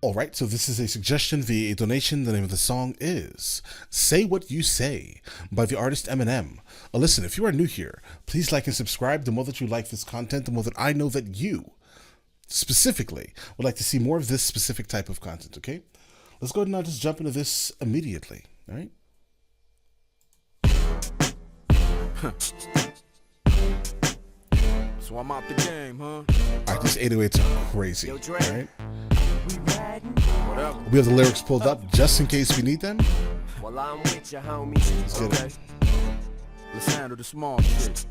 Alright, so this is a suggestion via a donation. The name of the song is Say What You Say by the artist Eminem. Listen, if you are new here, please like and subscribe. The more that you like this content, the more that I know that you, specifically, would like to see more of this specific type of content, okay? Let's go ahead and now just jump into this immediately, alright? So I'm out the game, huh? Alright, these 808s are crazy, alright? Whatever. We have the lyrics pulled up just in case we need them. Well, I'm with you, homie. Let's get it. Let's handle the small shit.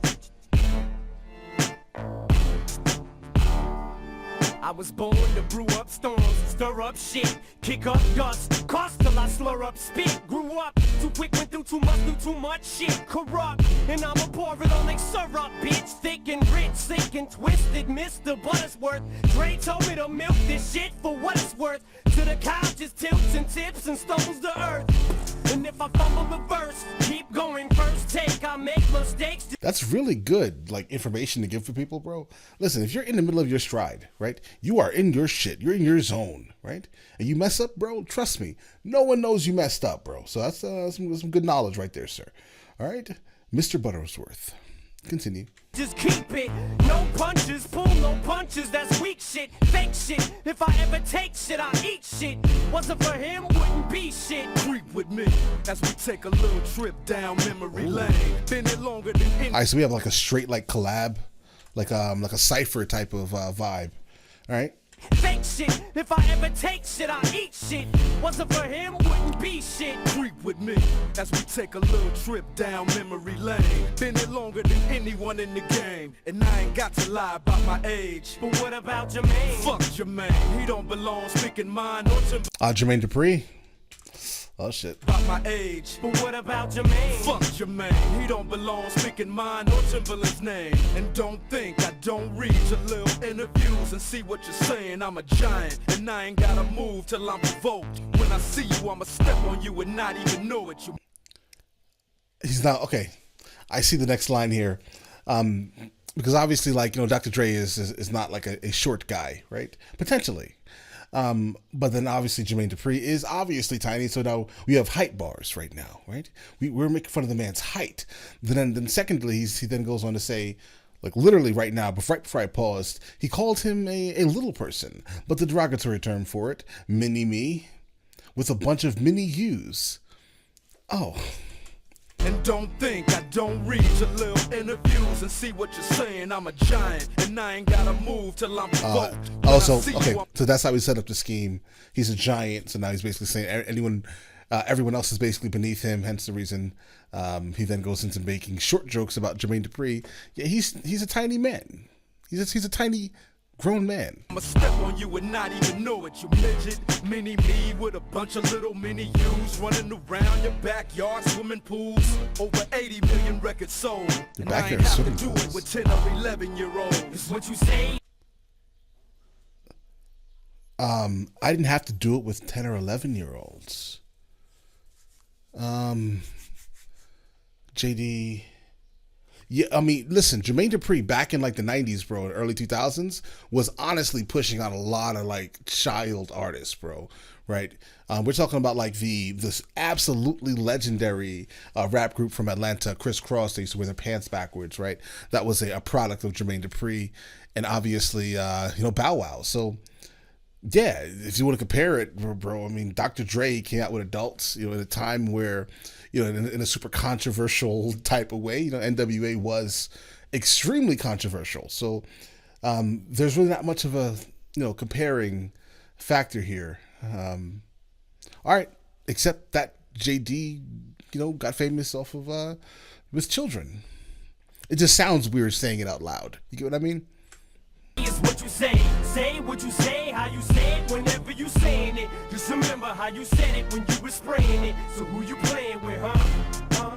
I was born to brew up storms, stir up shit, kick up dust, cost till I slur up spit. Grew up too quick, went through too much shit, corrupt. And I'ma pour it on like syrup, bitch. Thick and rich, sick and twisted, Mr. Buttersworth. Dre told me to milk this shit for what it's worth. To the cow just tilts and tips and stumbles to earth. And if I fumble the verse, keep going, first take, I make mistakes. That's really good, like, information to give for people, bro. Listen, if you're in the middle of your stride, right? You are in your shit. You're in your zone, right? And you mess up, bro, trust me, no one knows you messed up, bro. So that's some good knowledge right there, sir. All right? Mr. Buttersworth. Continue. Just keep it, no punches, pull no punches, that's weak shit, fake shit. If I ever take shit, I eat shit. Wasn't for him, wouldn't be shit. Creep with me as we take a little trip down memory lane. Been it longer than any. All right, so we have like a straight like collab, like a cypher type of vibe. All right. Fake shit, if I ever take shit, I eat shit. Wasn't for him, wouldn't be shit. Creep with me as we take a little trip down memory lane. Been it longer than anyone in the game, and I ain't got to lie about my age. But what about Jermaine? Fuck Jermaine, he don't belong speaking mine or to Jermaine Dupri. Oh shit. about my age. But what about Jermaine? Fuck Jermaine, he don't belong speaking mine or Timberland's name. And don't think I don't read your little interviews and see what you're saying. I'm a giant and I ain't gotta move till I'm provoked. When I see you, I'ma step on you and not even know it. He's not okay. I see the next line here, because obviously, like, you know, Dr. Dre is not like a short guy, right? Potentially. But then obviously Jermaine Dupri is obviously tiny, so now we have height bars right now, right? We're making fun of the man's height. Then secondly, he then goes on to say, like literally right now, but right before I paused, he called him a little person, but the derogatory term for it, mini me, with a bunch of mini yous. Oh. And don't think I don't read your little interviews and see what you're saying. I'm a giant and I ain't gotta move till I'm provoked. So that's how we set up the scheme. He's a giant, so now he's basically saying everyone else is basically beneath him. Hence the reason he then goes into making short jokes about Jermaine Dupri. Yeah, he's a tiny man. He's a tiny grown man. I'ma step on you and not even know it, you midget. Mini me with a bunch of little mini yous running around your backyard, swimming pools. Over 80 million records sold. And I ain't have to do it with 10 or 11-year-olds. Is what you say? I didn't have to do it with 10 or 11-year-olds. JD. Yeah, I mean, listen, Jermaine Dupri back in like the 90s, bro, and early 2000s was honestly pushing out a lot of like child artists, bro, right? We're talking about like this absolutely legendary rap group from Atlanta, Criss Cross. They used to wear their pants backwards, right? That was a product of Jermaine Dupri and obviously, Bow Wow. So, yeah, if you want to compare it, bro, I mean, Dr. Dre came out with adults, at a time where, in a super controversial type of way, NWA was extremely controversial. So there's really not much of a, comparing factor here. All right, except that JD, got famous off of with children. It just sounds weird saying it out loud. You get what I mean? It's what you say what you say, how you say it whenever you saying it. Just remember how you said it when you were spraying it. So who you playing with, huh?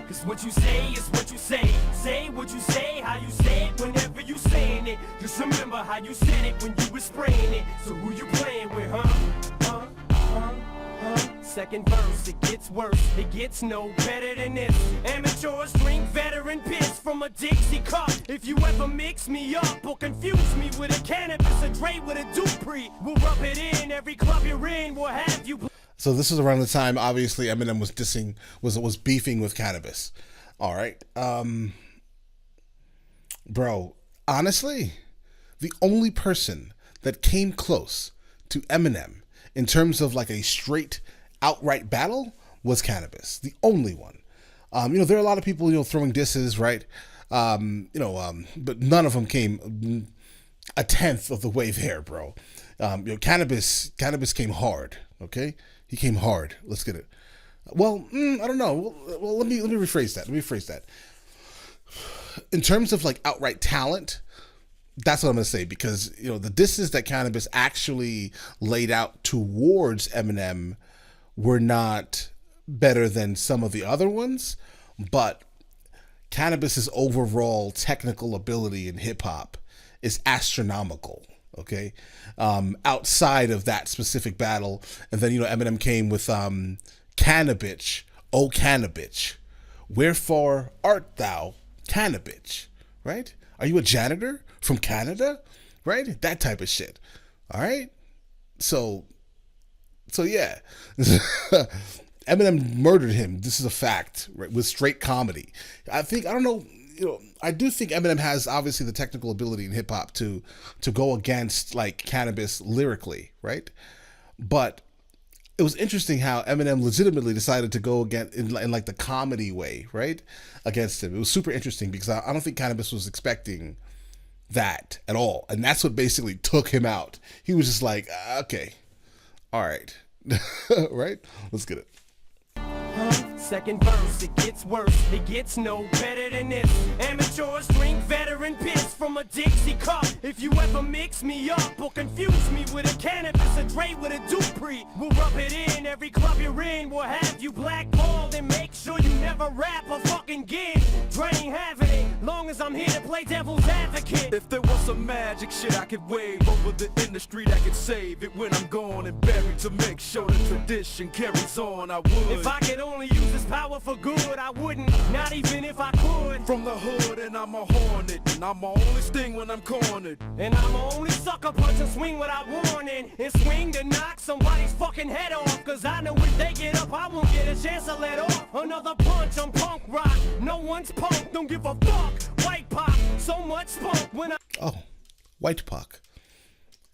Cause what you say is what you say what you say, how you say it whenever you saying it. Just remember how you said it when you were spraying it. So who you playing with, huh? Second verse, it gets worse, it gets no better than this. Amateurs drink veteran piss from a Dixie cup. If you ever mix me up or confuse me with a cannabis, a Dre with a Dupree, we'll rub it in. Every club you're in will have you. So this is around the time, obviously, Eminem was beefing with cannabis. All right, bro. Honestly, the only person that came close to Eminem in terms of like a straight, outright battle was cannabis. The only one. There are a lot of people, throwing disses, right? But none of them came a tenth of the way there, bro. Cannabis came hard. Okay, he came hard. Let's get it. Well, I don't know. Well, let me rephrase that. In terms of like outright talent, that's what I'm gonna say, because the disses that cannabis actually laid out towards Eminem were not better than some of the other ones, but cannabis's overall technical ability in hip hop is astronomical. Okay, outside of that specific battle, and then Eminem came with Cannabitch, oh Cannabitch, wherefore art thou Cannabitch, right? Are you a janitor from Canada, right? That type of shit. All right, so yeah. Eminem murdered him. This is a fact, right? With straight comedy. I do think Eminem has obviously the technical ability in hip hop to go against like cannabis lyrically, right? But it was interesting how Eminem legitimately decided to go again in like the comedy way, right? Against him. It was super interesting because I don't think cannabis was expecting that at all. And that's what basically took him out. He was just like, okay, all right. Right? Let's get it. Second verse, it gets worse, it gets no better than this. Amateurs drink veteran piss from a Dixie cup. If you ever mix me up or confuse me with a cannabis, a Dre with a Dupree, we'll rub it in. Every club you're in will have you blackballed, and make sure you never rap or fucking gig. Dre ain't having it, long as I'm here to play devil's advocate. If there was some magic shit I could wave over the industry that could save it when I'm gone and buried, to make sure the tradition carries on, I would. If I could only use this power for good, I wouldn't, not even if I could. From the hood, and I'm a hornet, and I'm only sting when I'm cornered. And I'm only sucker punch and swing without warning, and swing to knock somebody's fucking head off. Cause I know if they get up, I won't get a chance to let off. Another punch, I'm punk rock. No one's punk, don't give a fuck. White pop, so much spunk when White Puck.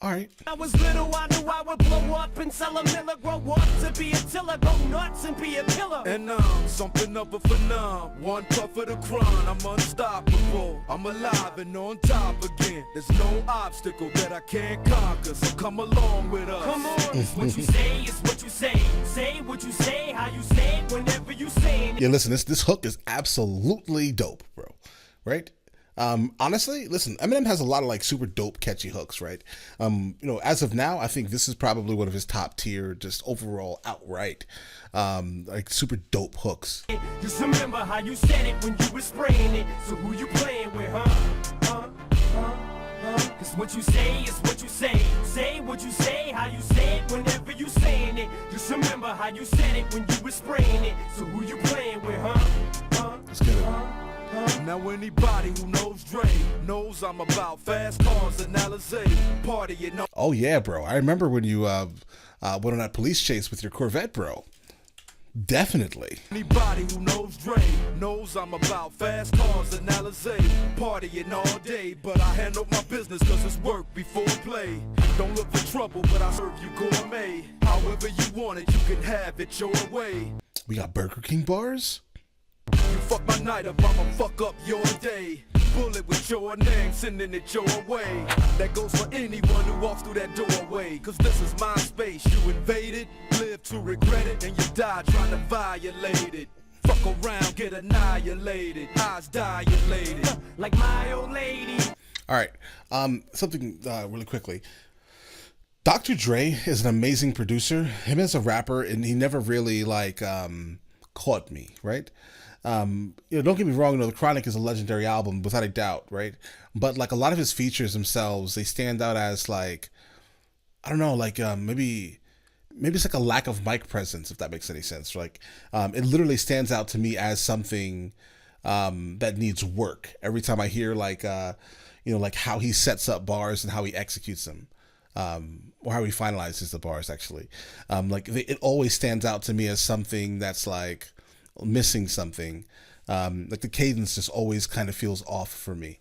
All right. I was little, I knew I would blow up and sell a miller, grow up to be a tiller, go nuts and be a killer. And I'm something of a phenom, one puff of the crown, I'm unstoppable. I'm alive and on top again. There's no obstacle that I can't conquer, so come along with us. Come on, it's what you say, it's what you say. Say what you say, how you say it, whenever you say it. Yeah, listen, this hook is absolutely dope, bro. Right? Honestly, listen, Eminem has a lot of like super dope, catchy hooks, right? As of now, I think this is probably one of his top tier, just overall outright, like super dope hooks. Just remember how you said it when you were spraying it. So who you playing with, huh? Cause what you say is what you say. Say what you say, how you say it, whenever you saying it. Just remember how you said it when you were spraying it. So who you playing with, huh? Let's get it. Now anybody who knows Dre knows I'm about fast cars and Alizé, partying. Oh yeah, bro. I remember when you went on that police chase with your Corvette, bro. Definitely. Anybody who knows Dre knows I'm about fast cars and Alizé, partying all day. But I handle my business cause it's work before play. Don't look for trouble, but I serve you gourmet. However you want it, you can have it your way. We got Burger King bars? You fuck my night up, I'ma fuck up your day. Bullet with your name, sending it your way. That goes for anyone who walks through that doorway. Cause this is my space, you invaded, live to regret it, and you die trying to violate it. Fuck around, get annihilated, eyes dilated. Like my old lady. Alright, something really quickly. Dr. Dre is an amazing producer. Him as a rapper, and he never really like caught me, right? Don't get me wrong, The Chronic is a legendary album without a doubt, right? But like a lot of his features themselves, they stand out as like, I don't know, like maybe maybe it's like a lack of mic presence, if that makes any sense. Like, it literally stands out to me as something that needs work every time I hear like like how he sets up bars and how he executes them, or how he finalizes the bars actually. It always stands out to me as something that's like missing something. Like the cadence just always kind of feels off for me.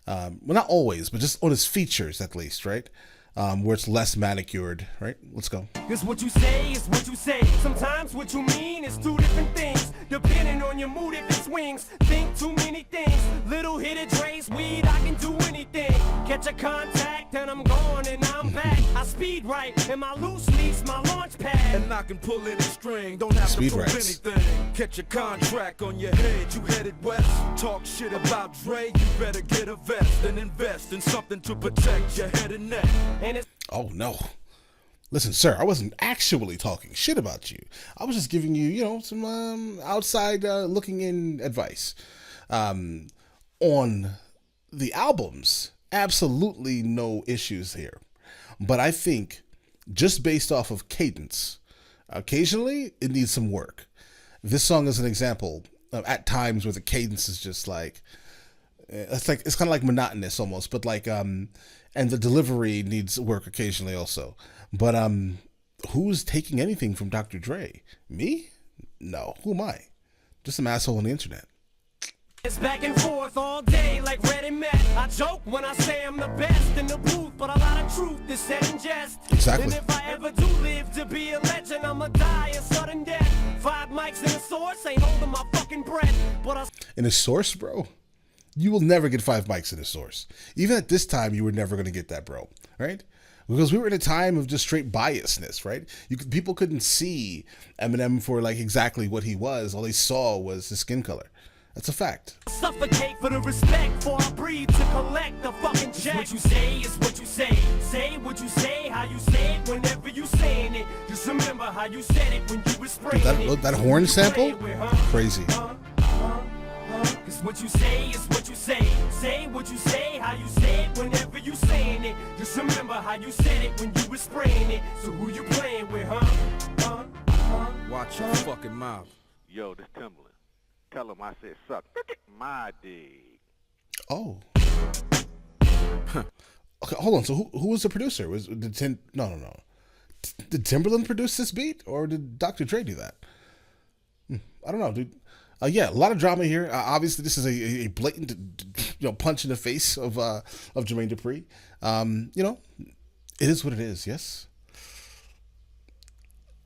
Well, not always, but just on his features at least, right? Where it's less manicured, right? Let's go. Cause what you say is what you say. Sometimes what you mean is two different things. Depending on your mood, if it swings. Think too many things. Little hit of Dre's weed, I can do anything. Catch a contact and I'm gone and I'm back. I speed right and my loose lease, my launch pad. And I can pull any string, don't have Speed to prove rights. anything. Catch a contract on your head, you headed west. Talk shit about Dre, you better get a vest and invest in something to protect your head and neck. And it's Oh no. Listen, sir, I wasn't actually talking shit about you. I was just giving you, some outside looking in advice. On the albums, absolutely no issues here. But I think just based off of cadence, occasionally it needs some work. This song is an example of at times where the cadence is just like, it's kind of like monotonous almost, but like, and the delivery needs work occasionally also. But who's taking anything from Dr. Dre? Me? No. Who am I? Just some asshole on the internet. It's back and forth all day like Red and Matt. I joke when I say I'm the best in the booth, but a lot of truth is said in jest. Exactly. And if I ever do live to be a legend, I'ma die a sudden death. 5 mics in a source, ain't holding my fucking breath. But I In a source, bro? You will never get 5 mics in a source. Even at this time, you were never going to get that, bro. Right? Because we were in a time of just straight biasness, right? People couldn't see Eminem for like exactly what he was. All they saw was his skin color. That's a fact. suffocate for the respect, for I breathe to collect the fucking check. What you say is what you say. Say what you say, how you say it, whenever you saying it. Just remember how you said it when you were spraying it. That horn sample? Crazy. Cause what you say is what you say. Say what you say, how you say it, whenever you saying it. Just remember how you said it when you were spraying it. So who you playing with, huh? Watch your fucking mouth. Yo, this Timberland. Tell him I said suck my dick. Oh. Okay, hold on. So who was the producer? No. Did Timberland produce this beat, or did Dr. Dre do that? I don't know, dude. Yeah, a lot of drama here. Obviously, this is a blatant, punch in the face of Jermaine Dupri. It is what it is. Yes.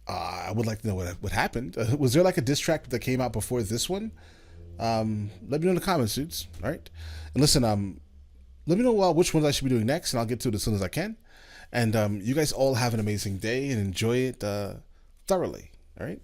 I would like to know what happened. Was there like a diss track that came out before this one? Let me know in the comments, dudes. All right. And listen, let me know which ones I should be doing next, and I'll get to it as soon as I can. And you guys all have an amazing day and enjoy it thoroughly. All right.